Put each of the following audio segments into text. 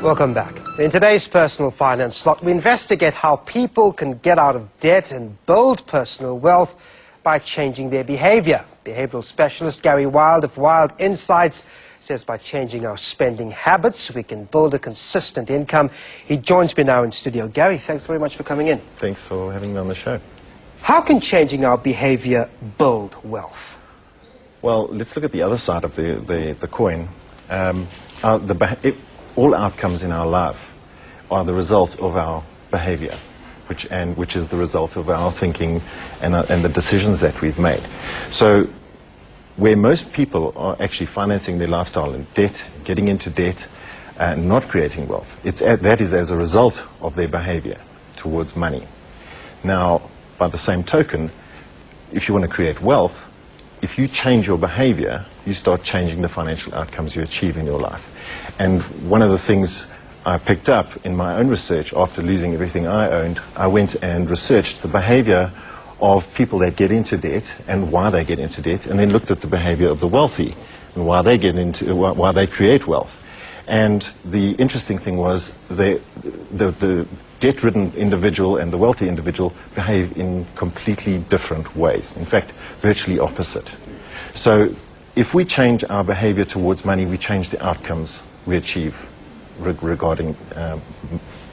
Welcome back. In today's Personal Finance slot, we investigate how people can get out of debt and build personal wealth by changing their behavior. Behavioral specialist Gary Wilde of Wilde Insights says by changing our spending habits, we can build a consistent income. He joins me now in studio. Gary, thanks very much for coming in. Thanks for having me on the show. How can changing our behavior build wealth? Well, let's look at the other side of the coin. All outcomes in our life are the result of our behavior, which is the result of our thinking and the decisions that we've made. So where most people are actually financing their lifestyle in debt, getting into debt, and not creating wealth, that is as a result of their behavior towards money. Now, by the same token, if you want to create wealth, if you change your behavior, you start changing the financial outcomes you achieve in your life. And one of the things I picked up in my own research after losing everything I owned, I went and researched the behavior of people that get into debt and why they get into debt, and then looked at the behavior of the wealthy and why they create wealth. And the interesting thing was the debt-ridden individual and the wealthy individual behave in completely different ways. In fact, virtually opposite. So if we change our behavior towards money, we change the outcomes we achieve regarding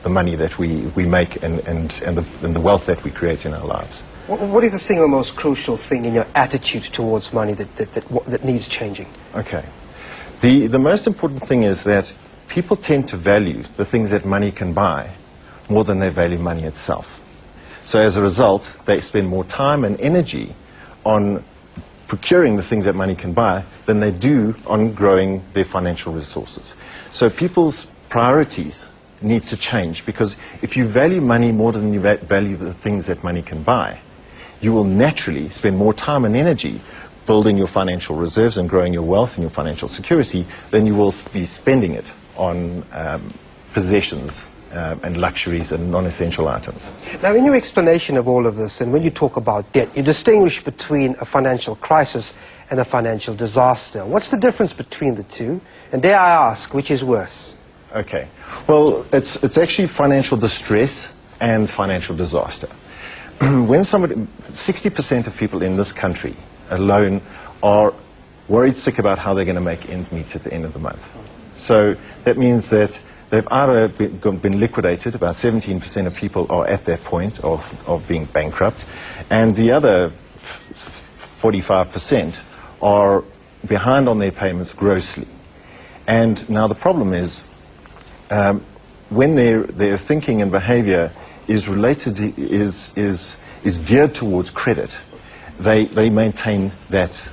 the money that we make and the wealth that we create in our lives. What is the single most crucial thing in your attitude towards money that needs changing? Okay. The most important thing is that people tend to value the things that money can buy more than they value money itself. So as a result, they spend more time and energy on procuring the things that money can buy than they do on growing their financial resources. So people's priorities need to change, because if you value money more than you value the things that money can buy, you will naturally spend more time and energy building your financial reserves and growing your wealth and your financial security than you will be spending it on possessions and luxuries and non-essential items. Now, in your explanation of all of this, and when you talk about debt, you distinguish between a financial crisis and a financial disaster. What's the difference between the two? And dare I ask, which is worse? Okay. Well, it's actually financial distress and financial disaster. When 60% of people in this country alone are worried sick about how they're going to make ends meet at the end of the month. So that means that they've either been liquidated, about 17% of people are at that point of being bankrupt, and the other 45% are behind on their payments grossly. And now the problem is, when their thinking and behavior is related to, is geared towards credit, they maintain that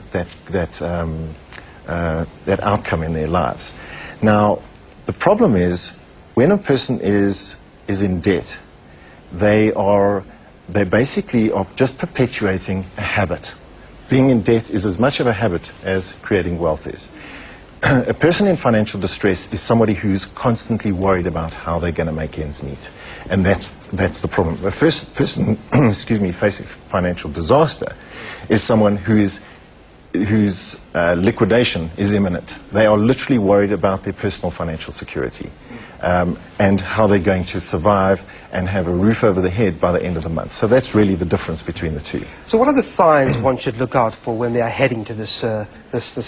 outcome in their lives. Now, the problem is, when a person is in debt, they basically are just perpetuating a habit. Being in debt is as much of a habit as creating wealth is. A person in financial distress is somebody who's constantly worried about how they're going to make ends meet. And that's the problem. The first person facing financial disaster is someone whose liquidation is imminent. They are literally worried about their personal financial security and how they're going to survive and have a roof over their head by the end of the month. So that's really the difference between the two. So what are the signs one should look out for when they are heading to this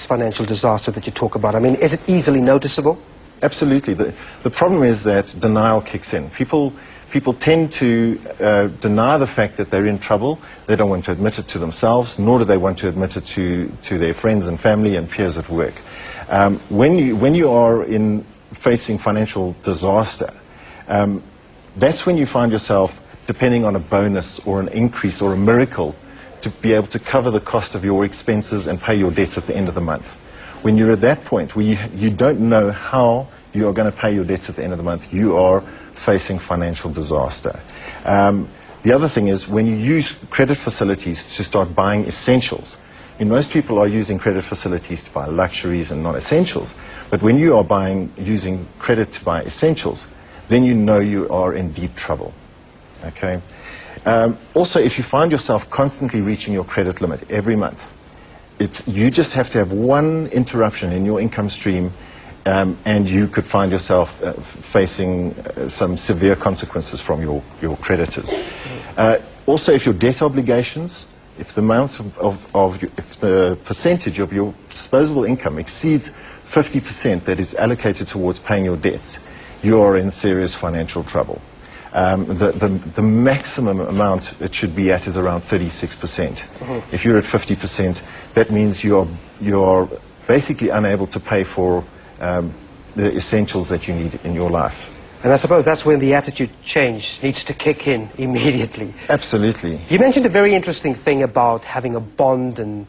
financial disaster that you talk about? I mean, is it easily noticeable? Absolutely. The problem is that denial kicks in. People tend to deny the fact that they're in trouble. They don't want to admit it to themselves, nor do they want to admit it to their friends and family and peers at work. When you are facing financial disaster, that's when you find yourself depending on a bonus or an increase or a miracle to be able to cover the cost of your expenses and pay your debts at the end of the month. When you're at that point where you don't know how you are going to pay your debts at the end of the month, you are facing financial disaster. The other thing is, when you use credit facilities to start buying essentials, most people are using credit facilities to buy luxuries and non-essentials, but when you are using credit to buy essentials, then you know you are in deep trouble. Okay? Also, if you find yourself constantly reaching your credit limit every month, you just have to have one interruption in your income stream and you could find yourself facing some severe consequences from your creditors. Also, if your debt obligations, if the amount if the percentage of your disposable income exceeds 50% that is allocated towards paying your debts, you are in serious financial trouble. The maximum amount it should be at is around 36%. If you're at 50%, that means you're basically unable to pay for the essentials that you need in your life. And I suppose that's when the attitude change needs to kick in immediately. Absolutely. You mentioned a very interesting thing about having a bond and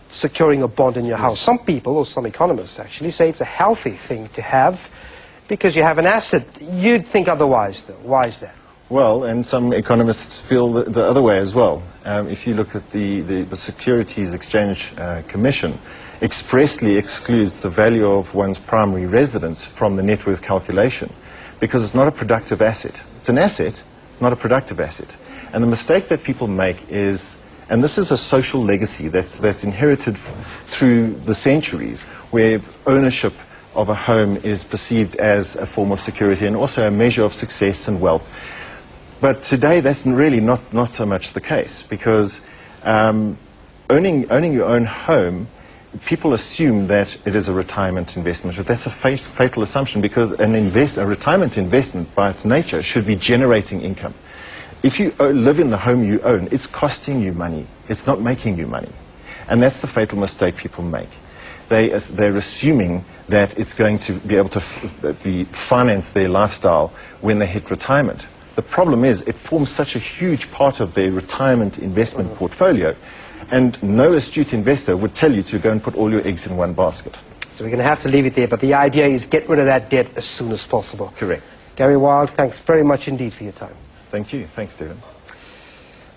securing a bond in your house. Some people, or some economists actually, say it's a healthy thing to have because you have an asset. You'd think otherwise, though. Why is that? Well, and some economists feel the other way as well. If you look at the Securities Exchange Commission, expressly excludes the value of one's primary residence from the net worth calculation because it's not a productive asset. It's an asset, it's not a productive asset. And the mistake that people make is, and this is a social legacy that's inherited through the centuries, where ownership of a home is perceived as a form of security and also a measure of success and wealth. But today that's really not so much the case, because owning your own home, people assume that it is a retirement investment, but that's a fatal assumption, because a retirement investment by its nature should be generating income. If you live in the home you own, it's costing you money. It's not making you money. And that's the fatal mistake people make. They're assuming that it's going to be able to finance their lifestyle when they hit retirement. The problem is it forms such a huge part of their retirement investment portfolio, and no astute investor would tell you to go and put all your eggs in one basket. So we're going to have to leave it there, but the idea is get rid of that debt as soon as possible. Correct. Gary Wilde, thanks very much indeed for your time. Thank you. Thanks, Devan.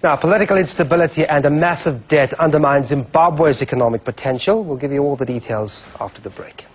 Now, political instability and a massive debt undermine Zimbabwe's economic potential. We'll give you all the details after the break.